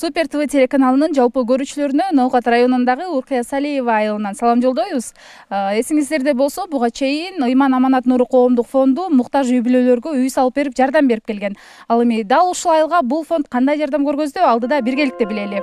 Супер ТВ телеканалынын жалпы көрүүчүлөрүнө Ноокат районундагы Уркыя Салиева айылынан салам жолдойбуз. Эсиңиздерде болсо, буга чейин Ыйман Аманат Нуру коомдук фонду муктаж үй бүлөлөргө үй салып берип, жардам берип келген. Ал эми дал ушул айылга бул фонд кандай жардам көргөздү, алдыда биргеликте билели.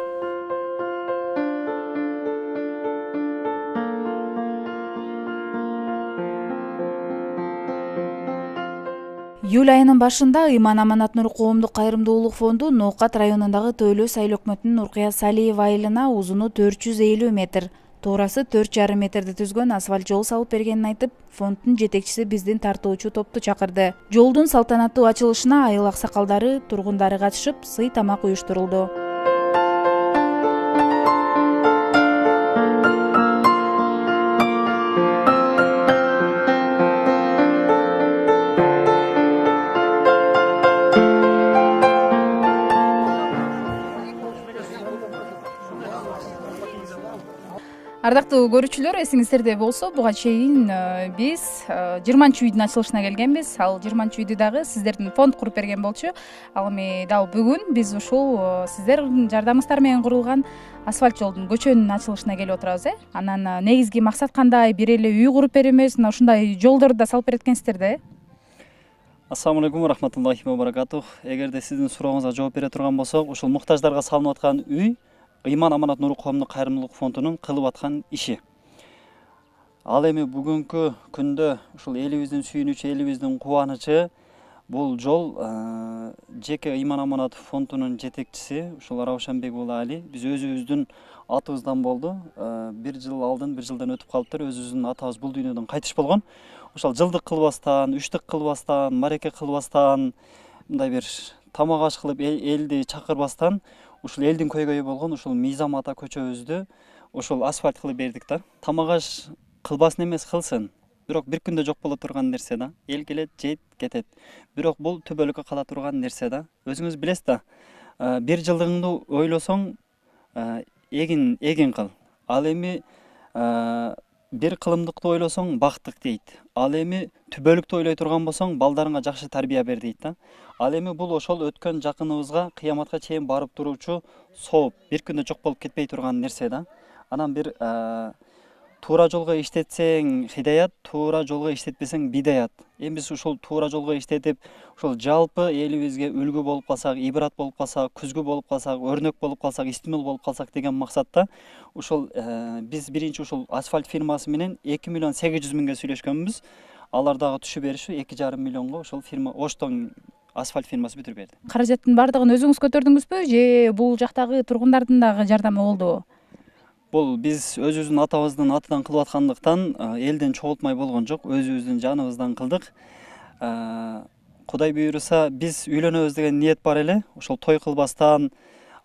Июль айынын башында Ыйман Аманат Нуру коомдук кайрымдуулук фонду Ноокат районундагы Төөлөс айыл өкмөтүнүн Уркыя Салиева айылына узуну 450 метр, тоорасы 4,5 метрди түзгөн асфальт жол салып бергенин айтып, фонддун жетекчиси биздин тартуучу топту чакырды. Жолдун салтанаттуу ачылышына айыл аксакалдары, тургундары катышып, сый тамак уюштурулду. Ардактуу көрүүчүлөр, эсиңиздерде болсо, буга чейин биз 20-үйдүн ачылышына келгенбиз. Ал 20-үйдү дагы сиздердин фонд куруп берген болчу. Ал эми дал бүгүн биз ушул сиздердин жардамыңыздар менен курулган асфальт жолдун, көчөнүн ачылышына келип отурабыз. Анан негизги максат кандай? Бир эле үй куруп берүү эмес, мына ушундай жолдорду да салып берет экенсиздер да. Ассаламу алейкум, рахматуллахи ва баракатух. Эгерде сиздин сурооңузга жооп бере турган болсок, ушул муктаждарга салынып аткан үй Ыйман Аманат Нуру коомдук кайрымдуулук фондунун кылып аткан иши. Ал эми бүгүнкү күндө ушул элибиздин сүйүнүчү, элибиздин кубанычы бул жол жеке Ыйман Аманат фондунун жетекчиси ушул Раушанбек уулу Али биз өзүбүздүн атыбыздан болду. Бир жыл алдын, бир жылдан өтүп калыптыр. Өзүбүздүн атабыз бул дүйнөдөн кайтыш болгон. Ошол жылдык кылбастан, үчтүк кылбастан, мареке кылбастан, мындай бир тамак аш кылып элди чакырбастан ушул элдин көйгөйү болгон ушул Мыйзам ата көчөбүздү ушул асфальт кылып бердик да. Тамак аш кылбасын эмес, кылсын. Бирок бир күндө жок боло турган нерсе да. Эл келет, жейт, кетет. Бирок бул төбөлүккө кала турган нерсе да. Өзүңүз билесиз да. Бир жылдыгыңды ойлосоң, эгин кыл. Ал эми бир кылымдыкты ойлосоң, бактык дейт. Ал эми түбөлүктү ойлой турган болсоң, балдарыңа жакшы тарбия бер дейт да. Ал эми бул ошол өткөн жакыныбызга кыяматка чейин барып туруучу сооп, бир күндө жок болуп кетпей турган нерсе да. Анан бир туура жолго иштетсең хидаят, туура жолго иштетпесең бидаят. Эми биз ушул туура жолго иштетип, ушул жалпы элибизге үлгү болуп калсак, ибрат болуп калсак, күзгү болуп калсак, өрнөк болуп калсак, стимул болуп калсак деген максатта ушул биз биринчи ушул асфальт фирмасы менен 2 миллион 800 миңге сүйлөшкөнбүз. Алар дагы түшүп бериши 2,5 миллионго ушул фирма Оштон асфальт фирмасы бүтүрүп берди. Каражаттын бардыгын өзүңүз көтөрдүңүзбү же бул жактагы тургундардын дагы жардамы болдубу? Бул биз өзүбүздүн атабыздын атынан кылып аткандыктан элден чогултмай болгон жок, өзүбүздүн жаныбыздан кылдык. Кудай буйруса биз үйлөнөбүз деген ниет бар эле. Ошол той кылбастан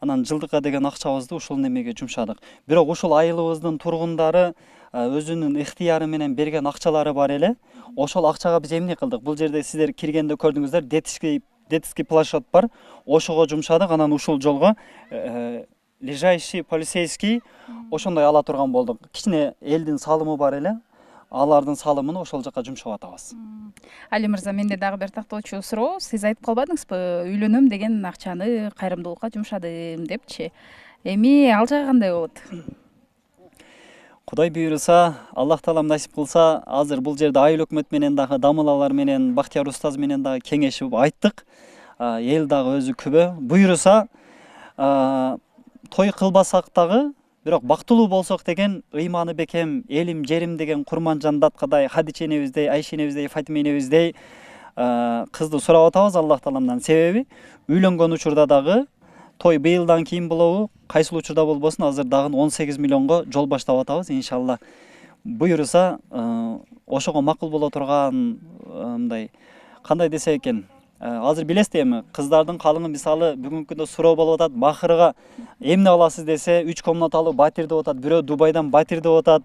анан жылдыкка деген акчабызды ушул немеге жумшадык. Бирок ушул айылыбыздын тургундары өзүнүн ыктыяры менен берген акчалары бар эле. Ошол акчага биз эмне кылдык? Бул жерде сиздер киргенде көрдүңүздөр, детский площадь бар. Ошого жумшадык, анан ушул жолго ближайший полицейский ошондой ала турган болдук. Кичине элдин салымы бар эле. Алардын салымын ошол жака жумшап атабыз. Али мырза, менде дагы бир тактоочу суроо. Сиз айтып калбадыңызбы, үйлөнөм деген акчаны кайрымдуулукка жумшадым депчи. Эми ал жагы кандай болот? Кудай буйруса, Аллах таалам насип кылса, азыр бул жерде айыл өкмөт менен дагы дамылалар менен, Бактияр устаз менен дагы кеңешип айттык. Эл дагы өзү күбө. Буйруса, той кылбасак дагы, бирок бактылуу болсок деген ыйманы бекем, элим, жерим деген Курманжан даткадай, Хадиче энебиздей, Айша энебиздей, Фатима энебиздей кызды сурап атабыз Аллах тааламдан. Себеби үйлөнгөн учурда дагы той быйылдан кийин болобу, кайсыл учурда болбосун, азыр дагы 18 миллионго жол баштап атабыз, иншалла. Буйруса, ошого макул боло турган мындай кандай десек экен, азыр билесиз эми, кыздардын калыңы мисалы бүгүнкү күндө суроо болуп атат, бакырга эмне аласыз десе, 3 комнаталуу батир деп атат, бирөө Дубайдан батир деп атат.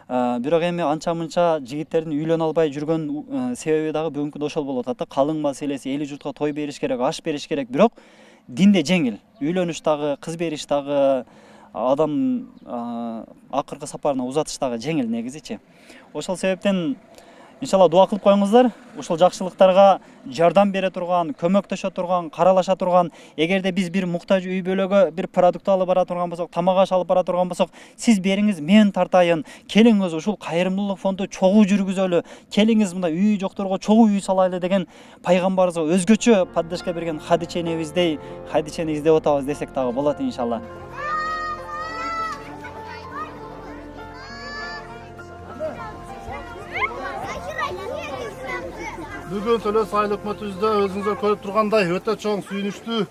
Бирок эми анча-мынча жигиттердин үйлөнө албай жүргөн себеби дагы бүгүнкү күндө ошол болуп атат да. Калың маселеси, эли журтка той бериш керек, аш бериш керек, бирок динде жеңил. Үйлөнүш дагы, кыз бериш дагы, адам акыркы сапарына узатыш дагы жеңил негизичи. Ошол себептен Иншалла дуа кылып коюңуздар. Ушул жакшылыктарга жардам бере турган, көмөктөшө турган, каралаша турган, эгерде биз бир муктаж үй бөлөгө бир продукт алып бара турган болсок, тамак аш алып бара турган болсок, сиз бериңиз, мен тартайын. Келиңиз ушул кайрымдуулук фонду чогуу жүргүзөлү. Келиңиз мындай үйү жокторго чогуу үй салайлы деген пайгамбарыбызга өзгөчө поддержка берген хадиченебиздей, хадичени издеп атабыз десек дагы болот иншалла. Бүгін Төлөс айыл өкмөтүбүздө өзүңүздөр көрүп тургандай өтө чоң сүйүнүчтүү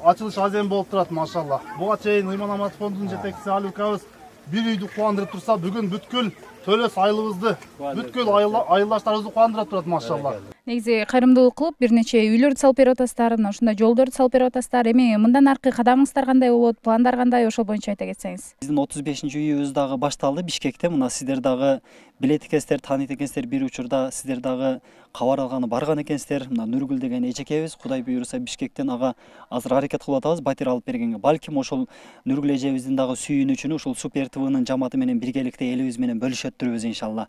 ачылыш азем болуп турат, машалла. Буга чейин Ыйман Аманат фондунун жетекчиси Али укабыз бир үйдү кубандырып турса, бүгүн бүткүл Төлөс айылыбызды, бүткүл айылдаштарыбызды кубандырып турат, машалла. Негизи кайрымдуулук кылып бир нече үйлөрдү салып берип атасыздар, мына ушундай жолдорду салып берип атасыздар. Эми мындан аркы кадамыңыздар кандай болот, пландар кандай, ошол боюнча айта кетсеңиз. Биздин 35 үйүбүз дагы башталды Бишкекте. Мына сиздер дагы билет экенсиздер, тааныйт экенсиздер, бир учурда сиздер дагы кабар алганы барган экенсиздер. Мына Нургүл деген эжекебиз, Кудай буйруса Бишкектен ага азыр аракет кылып атабыз батир алып бергенге. Балким ошол Нургүл эжебиздин дагы сүйүнүчүнү ушул Супер ТВнын жамааты менен биргеликте элибиз менен бөлүшөттүрбүз иншалла.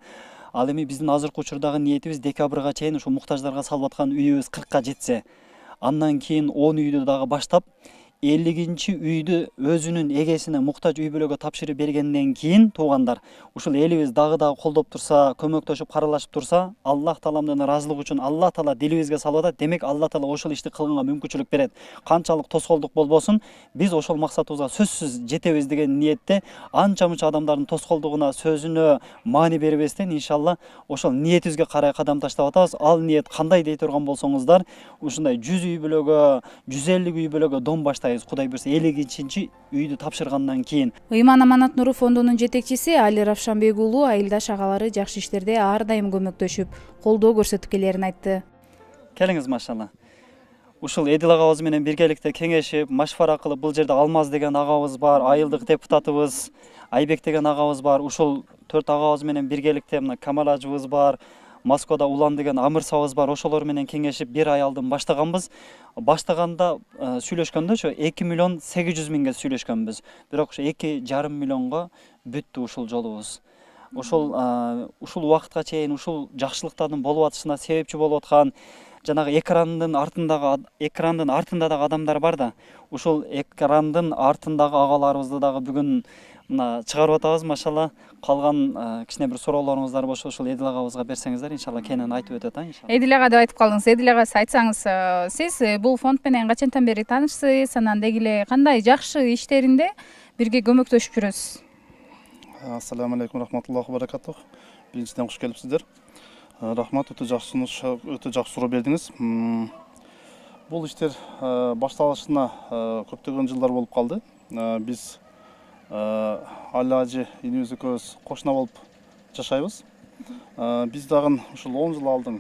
Ал эми биздин азыркы учурдагы ниетибиз декабрга чейин ушул муктаждарга салып аткан үйүбүз 40ка жетсе, андан кийин 10 үйдү дагы баштап 50-нчи үйдү өзүнүн эгесине муктаж үй бүлөгө тапшырып бергенден кийин туугандар ушул элибиз дагы колдоп турса, көмөктөшүп каралашып турса, Аллах Тааламдын ыраазылыгы үчүн Аллах Таала дилибизге салып атат. Демек Аллах Таала ошол ишти кылганга мүмкүнчүлүк берет. Канчалык тоскоолдук болбосун, биз ошол максатыбызга сөзсүз жетебиз деген ниетте анча мынча адамдардын тоскоолдугуна, сөзүнө маани бербестен иншалла ошол ниетибизге карай кадам таштап атабыз. Ал ниет кандай дей турган болсоңуздар, ушундай 100 үй бүлөгө, 150 үй бүлөгө дом баштайбыз. Кудай буйруса 50-нчи үйдү тапшыргандан кийин. Ыйман Аманат нуру фондунун жетекчиси Али Равшанбек уулу айылдаш агалары жакшы иштерде ар дайым көмөктөшүп, колдоо көрсөтүп келерин айтты. Келиңиз, машалла. Ушул Эдил агабыз менен биргеликте кеңешип, машвара кылып, бул жерде Алмаз деген агабыз бар, айылдык депутатыбыз, Айбек деген агабыз бар. Ушул 4 агабыз менен биргеликте мына Камал ажыбыз бар, Москвада Улан деген амырсабыз бар. Ошолор менен кеңешип 1 ай алдын баштаганбыз. Баштаганда сүйлөшкөндө 2 миллион 800 миңге сүйлөшкөнбүз. Бирок ошо 2,5 миллионго бүттү ушул жолубуз. Ушул убакытка чейин ушул жакшылыктардын болуп атышына себепчи болуп аткан жанагы экрандын артында дагы адамдар бар да. Ушул экрандын артындагы агаларыбызды дагы бүгүн мына чыгарып атабыз, машалла. Калган кичине бир суроолоруңуздар болсо ушул Эдил агабызга берсеңиздер, иншалла кенен айтып өтөт, иншалла. Эдил ага деп айтып калдыңыз. Эдил ага, айтсаңыз, сиз бул фонд менен качантан бери таанышсыз, анан деги эле кандай жакшы иштеринде бирге көмөктөшүп жүрөсүз? Ассаламу алейкум рахматуллахи ва баракатух. Биринчиден куш келипсиздер. Рахмат, өтө жакшы суроо бердиңиз. Бул иштер башталышына көптөгөн жылдар болуп калды. Биз Али ажы инибиз экөөбүз кошуна болуп жашайбыз. Биз дагы ушул 10 жыл алдын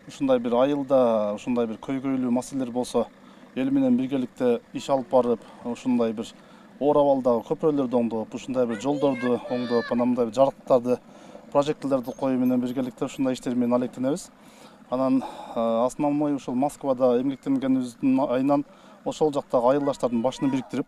ушундай бир айылда, ушундай бир көйгөйлүү маселелер болсо, эл менен биргеликте иш алып барып, ушундай бир оор абалдагы көпүрөлөрдү оңдоп, ушундай бир жолдорду оңдоп, анан мындай бир жарыктарды, прожекторлорду коюу менен биргеликте ушундай иштер менен алектенебиз. Анан основной ушул Москвада эмгектенгенибиздин айынан ошол жактагы айылдаштардын башын бириктирип,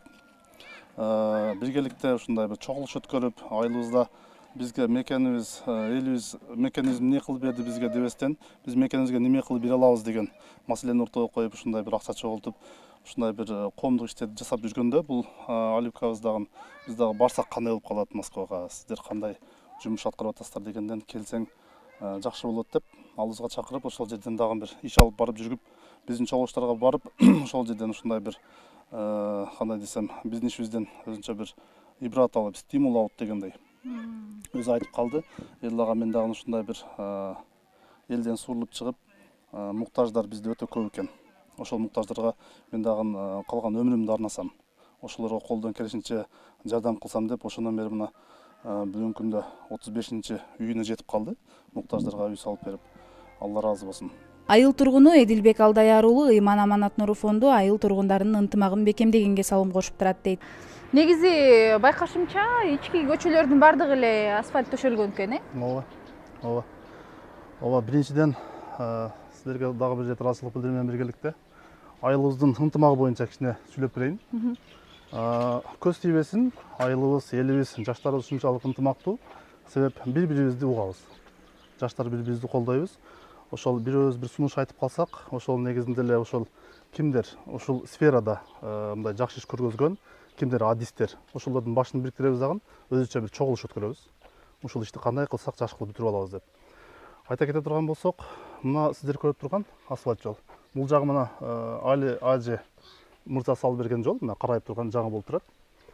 биргеликте ушундай бир чогулуш өткөрүп, айылыбызда бизге мекенибиз, элибиз мекенибиз эмне кылып берди бизге дебестен, биз мекенибизге неме кылып бере алабыз деген маселени ортого коюп, ушундай бир акча чогултуп, ушундай бир коомдук иштерди жасап жүргөндө, бул Алибкабыз дагы биз дагы барсак кандай болуп калат Москвага, сиздер кандай жумуш аткарып атасыздар дегенден, келсең жакшы болот деп алыбызга чакырып, ошол жерден дагы бир иш алып барып жүрүп, биздин чогулуштарга барып, ошол жерден ушундай бир кандай десем, биздин ишибизден өзүнчө бир ибрат алып, стимул алып дегендей. Өзү айтып калды, Эдил ага, мен дагы ушундай бир элден сурулуп чыгып, муктаждар бизде өтө көп экен. Ошол муктаждарга мен дагы калган өмүрүмдү арнасам, ошолорго колдон келишинче жардам кылсам деп, ошондон бери мына бүгүнкү күндө 35-нчи үйүнө жетип калды. Муктаждарга үй салып берип, Алла ыраазы болсун. Айыл тургуну Эдилбек Алдаяры уулу Ыйман Аманат нуру фонду айыл тургундарынын ынтымагын бекемдегенге салым кошуп турат дейт. Негизи байкашымча ички көчөлөрдүн бардыгы эле асфальт төшөлгөн экен, Ооба, биринчиден силерге дагы бир жети ыраазычылык билдирүү менен биргеликте айылыбыздын ынтымагы боюнча кичине сүйлөп берейин. Көз тийбесин, айылыбыз, элибиз, жаштарыбыз ушунчалык ынтымактуу, себеп бири-бирибизди угабыз. жаштар бири бирибизди колдойбуз. Ошол бирөөбүз бир сунуш айтып калсак, ошол негизинде эле ошол кимдер ушул сферада мындай жакшы иш көргөзгөн, кимдер адистер, ошолордун башын бириктиребиз дагы өзүнчө бир чогулуш өткөрөбүз. Ушул ишти кандай кылсак жакшы кылып бүтүрүп алабыз деп. Айта кете турган болсок, мына сиздер көрүп турган асфальт жол. Бул жагы мына Али Ажы мырза салып берген жол, мына карайып турган жагы болуп турат.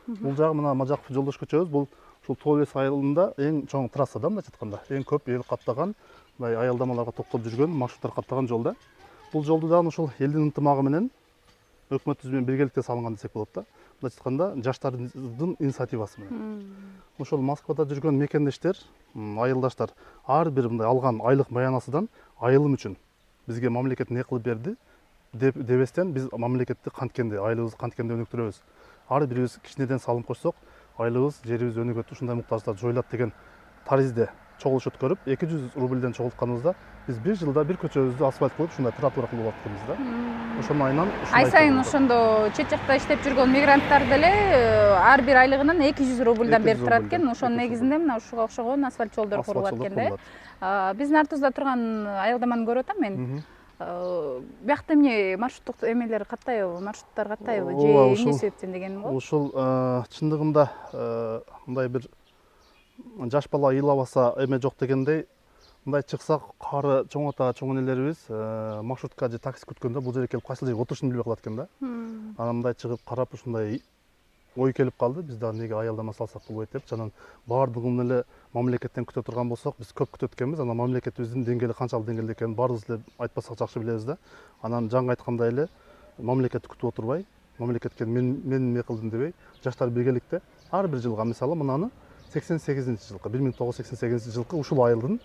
Бул жагы мына Мажаков жолдош көчөбүз, бул ушул Тоо Бес айылында эң чоң трасса да, мындайча айтканда. Эң көп эл каттаган, мындай аялдамаларга токтоп жүргөн, маршруттар каттаган жол да. Бул жолду дагы ушул элдин ынтымагы менен өкмөтүбүз менен биргеликте салынган десек болот да. Мындайча айтканда жаштардын инициативасы менен. Ошол Москвада жүргөн мекендештер, айылдаштар ар бир мындай алган айлык маянасыдан айылым үчүн бизге мамлекет эмне кылып берди дебестен биз мамлекетти канткенде, айылыбызды канткенде өнүктүрөбүз. Ар бирибиз кичинеден салым кошсок, айылыбыз, жерибиз өнүгөт, ушундай муктаждар жоюлат деген таризде чогулуш өткөрүп, 200 рубльден чогултканыбызда биз бир жылда бир көчөбүздү асфальт кылып, ушундай тротуар кылып алып атканбыз да. Ошонун айынан ай сайын ошондо чет жакта иштеп жүргөн мигранттар деле ар бир айлыгынан 200 рубльдан берип турат экен. Ошонун негизинде мына ушуга окшогон асфальт жолдор курулат экен да. Биздин артыбызда турган аялдаманы көрүп атам мен. Биякта эмне маршруттук эмелер каттайбы, маршруттар каттайбы же эмне себептен дегеним го? Ушул чындыгында мындай бир жаш бала ыйлабаса эме жок дегендей, мындай чыксак кары чоң ата, чоң энелерибиз маршрутка же такси күткөндө бул жерге келип кайсыл жерге отурушун билбей калат экен да. Анан мындай чыгып карап ушундай ой келип калды, биз дагы эмнеге аялдама салсак болбойт деп. Жанагы баардыгын эле мамлекеттен күтө турган болсок, биз көп күтөт экенбиз. Анан мамлекетибиздин деңгээли канчалык деңгээлде экенин баарыбыз эле айтпасак жакшы билебиз да. Анан жаңы айткандай эле мамлекетти күтүп отурбай, мамлекетке мен эмне кылдым дебей, жаштар биргеликте ар бир жылга мисалы мынаны 88-жылкы, 1988-жылкы ушул айылдын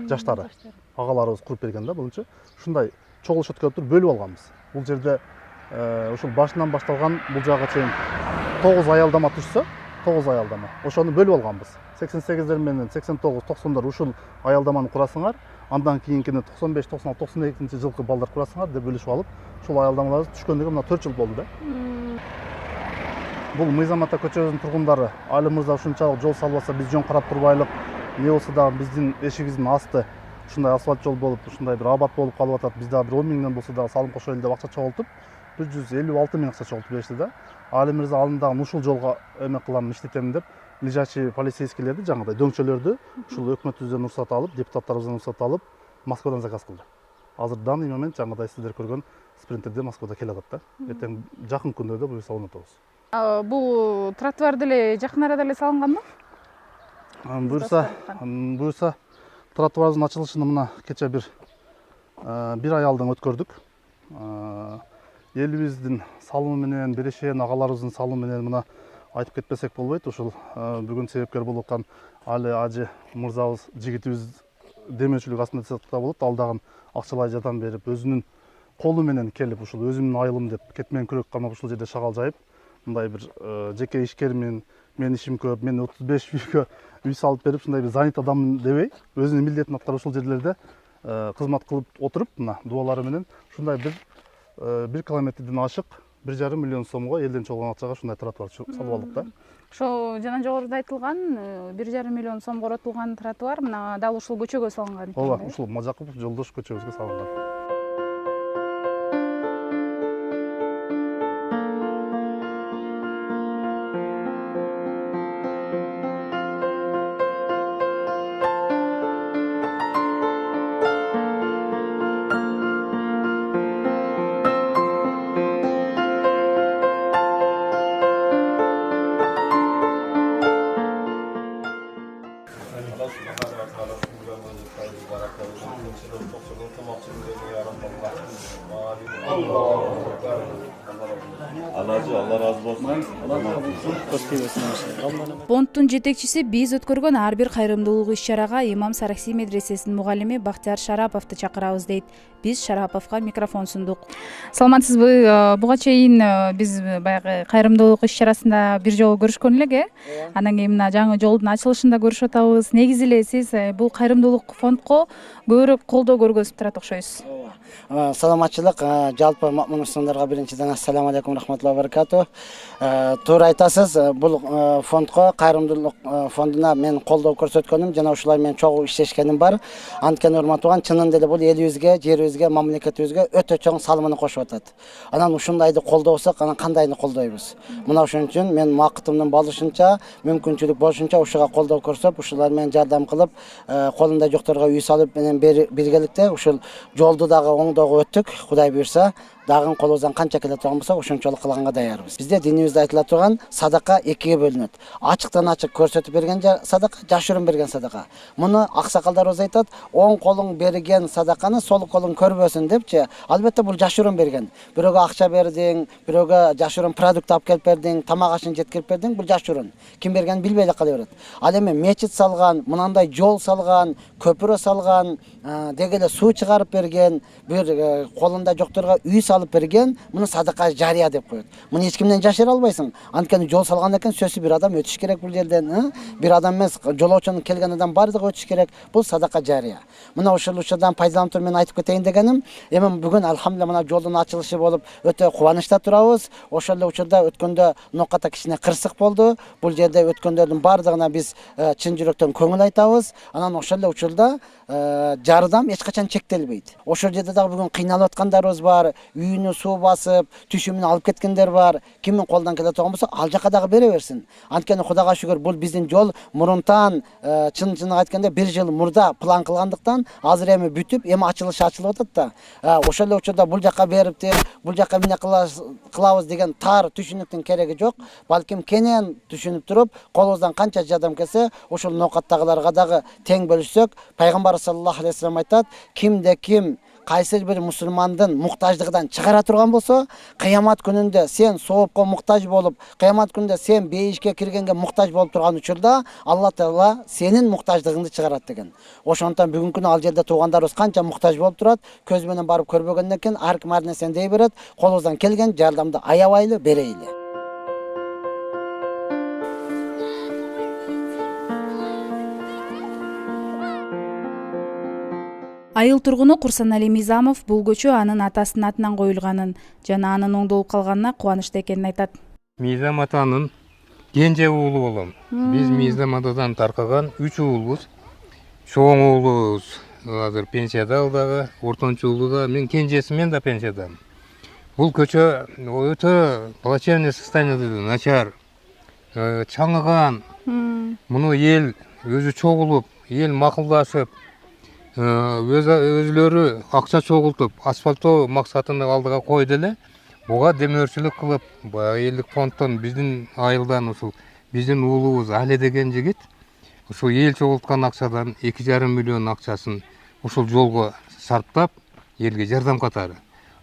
жаштары, агаларыбыз куруп берген да, булунчу. Ушундай чогулуш өткөрүп туруп бөлүп алганбыз. Бул жерде ушул башынан башталган бул жагга чейин 9 аялдама түшсө, 9 аялдама. Ошону бөлүп алганбыз. 88дер менен 89, 90дар ушул аялдаманы курасыңар, андан кийинкини 95, 96, 92-жылкы балдар курасыңар деп бөлүшүп алып, ушул аялдамалар түшкөндөгө мына 4 жыл болду да. Бул Мыйзам ата көчөбүздүн тургундары Али мырза ушунчалык жол салбаса биз жөн карап турбайлык, эмне болсо дагы биздин эшигибиздин асты ушундай асфальт жол болуп, ушундай бир абат болуп калып атат. Биз дагы бир 10 миңден болсо дагы салым кошойлу деп акча чогултуп, 156 миң акча чогултуп беришти да. Али мырза алдындагы ушул жолго эме кылам, иштетем деп лежачий полицейскийлерди, жаңыдай дөңчөлөрдү ушул өкмөтүбүздөн уруксат алып, депутаттарыбыздан уруксат алып, Москвадан заказ кылды. Азыр данный момент жаңыдай сиздер көргөн спринтерде Москвада келе атат да. Эртең жакын күндөрдө буюрса орнотобуз. Бул тротуар деле жакын арада эле салынганбы? Буюрса тротуардын ачылышын мына кече бир ай алдын өткөрдүк. Элибиздин салымы менен, берешен агаларыбыздын салымы менен мына айтып кетпесек болбойт. Ушул бүгүн себепкер болуп аткан Али Ажы мырзабыз, жигитибиз демөүчүлүк астында десек да болот. Ал дагы акчалай жардам берип, өзүнүн колу менен келип, ушул өзүмдүн айылым деп кетмен күрөк камап ушул жерде шагал жайып, мындай бир жеке ишкермин, мен ишим көп, мен 35 үйгө үй салып берип, ушундай бир занят адаммын дебей, өзүнүн милдетин аткарып ушул жерлерде кызмат кылып отуруп, мына дуалары менен ушундай бир 1 километрден ашык 1,5 миллион сомго элден чогулган акчага ушундай тротуар салып алдык да. Ошо жана жогоруда айтылган 1,5 миллион сом коротулган тротуар мына дал ушул көчөгө салынган экен. Ооба, ушул Мажаков жолдош көчөбүзгө салынган. Фонддун жетекчиси биз өткөргөн ар бир кайрымдуулук иш-чарага Имам Саракси медресесинин мугалими Бактияр Шараповду чакырабыз дейт. Биз Шараповго микрофон сундук. Саламатсызбы? Буга чейин биз баягы кайрымдуулук иш-чарасында бир жолу көрүшкөн элек, анан кийин мына жаңы жолдун ачылышында көрүшүп атабыз. Негизи эле сиз бул кайрымдуулук фондко көбүрөөк колдоо көргөзүп турат окшойсуз. Саламатчылык, жалпы мамунустарга биринчиден ассаламу алейкум рахматуллахи баракату. Туура айтасыз, бул фондко, кайрымдуулук фондуна мен колдоо көрсөткөнүм жана ушулар менен чогуу иштешкеним бар. Анткени урматтуу чынында эле бул элибизге, жерибизге, мамлекетибизге өтө чоң салымын кошуп атат. Анан ушундайды колдобосок, анан кандайын колдойбуз? Мына ошон үчүн мен макытымдын болушунча, мүмкүнчүлүк болушунча ушуга колдоо көрсөп, ушулар менен жардам кылып, колунда жокторго үй салып менен биргеликте ушул жолду дагы оңдоого өттүк. Кудай буйрса, дагы колубуздан канча келе турган болсо, ошончолук кылганга даярбыз. Бизде динибизде айтыла турган садака экиге бөлүнөт. Ачыктан ачык көрсөтүп берген садака, жашырын берген садака. Муну аксакалдарыбыз айтат, оң колуң берген садаканы сол колуң көрбөсүн депчи. Албетте бул жашырын берген. Бирөөгө акча бердиң, бирөөгө жашырын продукт алып келип бердиң, тамак ашын жеткирип бердиң, бул жашырын. Ким бергенин билбей эле кала берет. Ал эми мечит салган, мынандай жол салган, көпүрө салган, деги эле суу чыгарып берген, бир колунда жокторго үй салып берген, муну садака жария деп коет. Муну эч кимден жашыра албайсың. Анткени жол салган экен, сөзсүз бир адам өтүш керек бул жерден, бир адам эмес, жолоочунун келген адам бардыгы өтүш керек. Бул садака жария. Мына ушул учурдан пайдаланып туруп мен айтып кетейин дегеним, эми бүгүн алхамдулилlah мына жолдун ачылышы болуп өтө кубанычта турабыз. Ошол эле учурда өткөндө Ноката кичине кырсык болду. Бул жерде өткөндөрдүн бардыгына биз чын жүрөктөн көңүл айтабыз. Анан ошол эле учурда жардам эч качан чектелбейт. Ошол жерде дагы бүгүн кыйналып аткандарыбыз бар, үйүнү суу басып, түшүмүн алып кеткендер бар. Кимдин колундан келе турган болсо, ал жака дагы бере берсин. Анткени Кудайга шүгүр, бул биздин жол мурунтан чын айтканда 1 жыл мурда план кылгандыктан азыр эми бүтүп, эми ачылып атат да. Ошол эле учурда бул жака бериптир, бул жака эмне кылабыз деген тар түшүнүктүн кереги жок. Балким кенен түшүнүп туруп, колубуздан канча жардам келсе, ошол Нокаттагыларга дагы тең бөлүшсөк, пайгамбар саллаллаху алейхи вассалам айтат, кимде ким кайсы бир мусулмандын муктаждыгынан чыгара турган болсо, кыямат күнүндө сен соопко муктаж болуп, кыямат күнүндө сен бейишке киргенге муктаж болуп турган учурда, Алла Таала сенин муктаждыгыңды чыгарат деген. Ошондон бүгүнкү күнү ал жерде туугандарыбыз канча муктаж болуп турат, көз менен барып көрбөгөндөн кийин ар ким ар нерсени дей берет, колубуздан келген жардамды аябайлы берейли. Айыл тургуну Курсанали Мизамов бул көчө анын атасынын атынан коюлганын жана анын оңдолуп калганына кубанычта экенин айтат. Мизам атанын кенже уулу болом. Биз Мизам атадан таркаган 3 уулбуз. Чоң уулубуз азыр пенсияда, дагы ортончу уулу да, мен кенжесимен да пенсиядамын. Бул көчө өтө плачевный состоянияда, начар, чаңыган. Муну эл өзү чогулуп, эл макулдашып, өзлөрү акча чогултуп, асфальттоо максатыны алдыга койду эле. Буга демөөрчүлүк кылып, баягы элдик фонддон биздин айылдан ушул биздин уулубуз Али деген жигит ушул эл чогулткан акчадан 2,5 миллион акчасын ушул жолго сарптап, элге жардам катары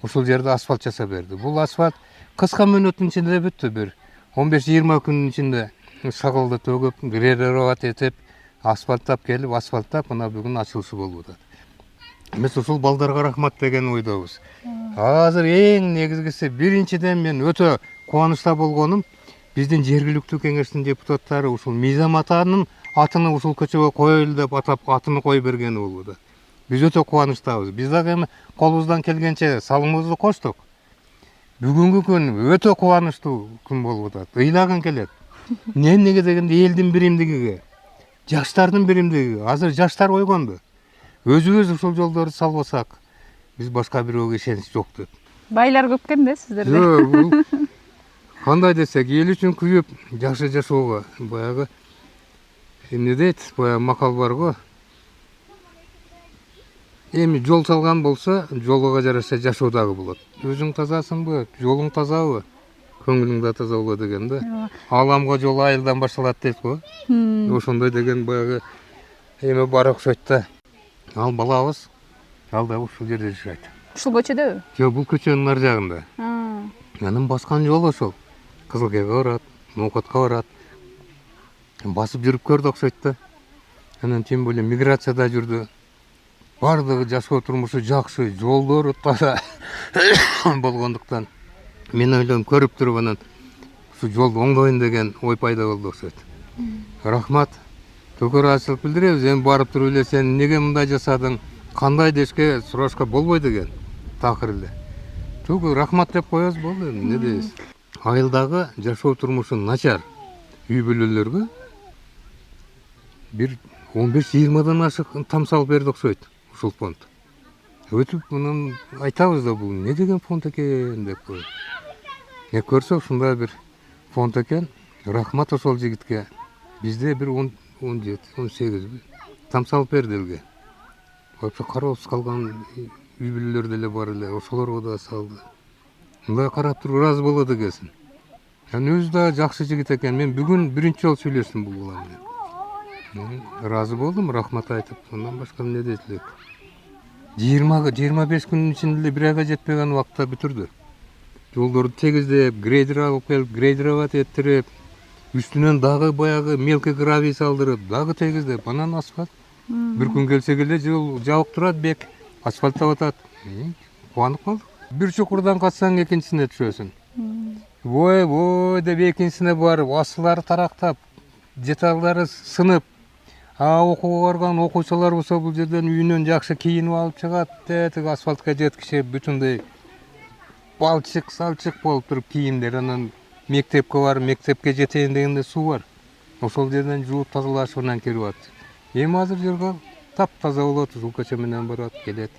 ушул жерде асфальт жасап берди. Бул асфальт кыска мөөнөттүн ичинде бүттү, бир 15-20 күнүн ичинде сакылды төгүп, рерovat этип, асфальттап келип, асфальттап, мына бүгүн ачылышы болуп атат. Биз ушул балдарга рахмат деген ойдобуз. Азыр эң негизгиси, биринчиден мен өтө кубанычта болгонум, биздин жергиликтүү кеңештин депутаттары ушул Мизам атанын атыны ушул көчөгө коелу деп атап, атыны коюп бергени болуп атат. Биз өтө кубанычтабыз. Биз дагы эми колубуздан келгенче салымыбызды коштук. Бүгүнкү күн өтө кубанычтуу күн болуп атат. Ыйлаган келет. Эмнеге дегенде элдин биримдигиге, жаштардын биримдиги. Азыр жаштар ойгонду. Өзүбүз ушул жолдорду салбасак, биз башка бирөөгө ишенич жок деп. Байлар көп экен да сиздерде? Жок, кандай десек, эл үчүн күйүп жакшы жашоого, баягы эмне дейт, баягы макал бар го. Эми жол салган болсо, жолго жараша жашоо дагы болот. Өзүң тазасыңбы, жолуң тазабы, көңүлүң да таза болот деген да. Аламга жол айылдан башталат дейт го. Ошондой деген баягы эми бар окшойт да. Ал балабыз, ал да ушул жерде жашайт. Ушул көчөдөбү? Жок, бул көчөнүн ар жагында. Анын баскан жолу ошол. Кызылкайга барат, Нокатка барат. Басып жүрүп көрдү окшойт да. Анан тем более миграцияда жүрдү. Бардыгы жашоо турмушу жакшы, жолдору таза болгондуктан мен ойлойм, көрүп туруп анан ушу жолду оңдоюн деген ой пайда болду окшойт. Рахмат. Көкөр ачылып билдиребиз. Эми барып туруп эле сен эмнеге мындай жасадың? кандай дешке сурашка болбойт экен такыр эле. Түгү рахмат деп коебуз болду эми эмне дейбиз. Айылдагы жашоо турмушу начар үй бүлөлөргө бир 15-20 ашык там салып берди окшойт ушул фонд. Өтүп мунун айтабыз да бул эмне деген фонд экен деп коюп. Көрсө ушундай бир фонд экен. Рахмат ошол жигитке. Бизде бир 17-18 там салып берди элге. Вообще кароосуз калган үй бүлөлөр деле бар эле, ошолорго да салды. Мындай карап туруп ыраазы болот экенсиң. Өзү да жакшы жигит экен. Мен бүгүн биринчи жолу сүйлөштүм бул була менен. Ыраазы болдум, рахмат айтып. Андан башка эмне дейт элек. 20-25 күнүн ичинде эле 1 айга жетпеген убакытта бүтүрдү. Жолдорду тегиздеп, грейдер алып келип, грейдеровать эттирип, үстүнөн дагы баягы мелкий гравий салдырып, дагы тегиздеп, анан асфальт. Бир күн келсе эле жол жабык турат, бек асфальттап атат. Кубанып калдык. Бир чукурдан катсаң экинчисине түшөсүң. Ой деп экинчисине барып, асылары тарактап, деталдары сынып, окууга барган окуучулар болсо бул жерден үйүнөн жакшы кийинип алып чыгат, тетиги асфальтка жеткиче бүтүндөй балчык болуп туруп кийимдер. Анан мектепке барып, мектепке жетейин дегенде суу бар. Ошол жерден жууп тазалашып анан кирип атат. Эми азыр жерге таптаза болот, жулкача менен барат, келет.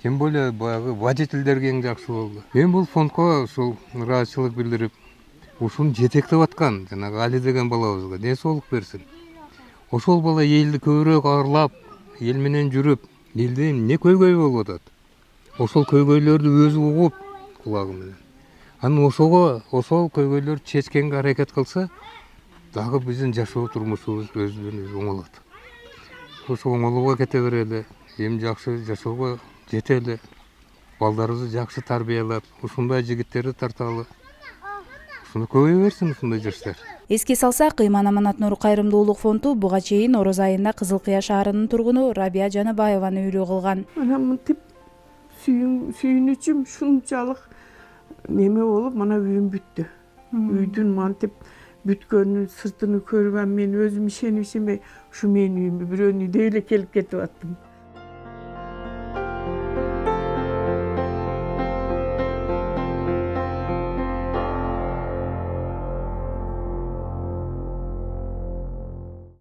Тем более баягы водительдерге эң жакшы болду. Мен бул фондко ушул ыраазычылык билдирип, ушуну жетектеп аткан жанагы Али деген балабызга ден соолук берсин. Ошол бала элди көбүрөөк арлап, эл менен жүрүп, элде эмне көйгөй болуп атат. Ошол көйгөйлөрдү өзү угуп кулагы менен. Анан ошол көйгөйлөрдү чечкенге аракет кылса, дагы биздин жашоо турмушубуз өзүнөн оңолот. Ошо оңолууга кете берели, эми жакшы жашоого жетели, балдарыбызды жакшы тарбиялап, ушундай жигиттерди тарталы. Ушуну көбөйө берсин ушундай жаштар. Эске салсак, Ыйман Аманат Нуру кайрымдуулук фонду буга чейин Ороз айында Кызыл Кыя шаарынын тургуну Рабия Жаныбаеваны үйлөө кылган. Мына мынтип сүйүнүчүм шунчалык неме болуп, мына үйүм бүттү. Үйдүн мантип бүткөнүн сыртын көргөн мен өзүм ишенбей, ушу менин үйүм бирөөнү үйдө эле келип кетип аттым.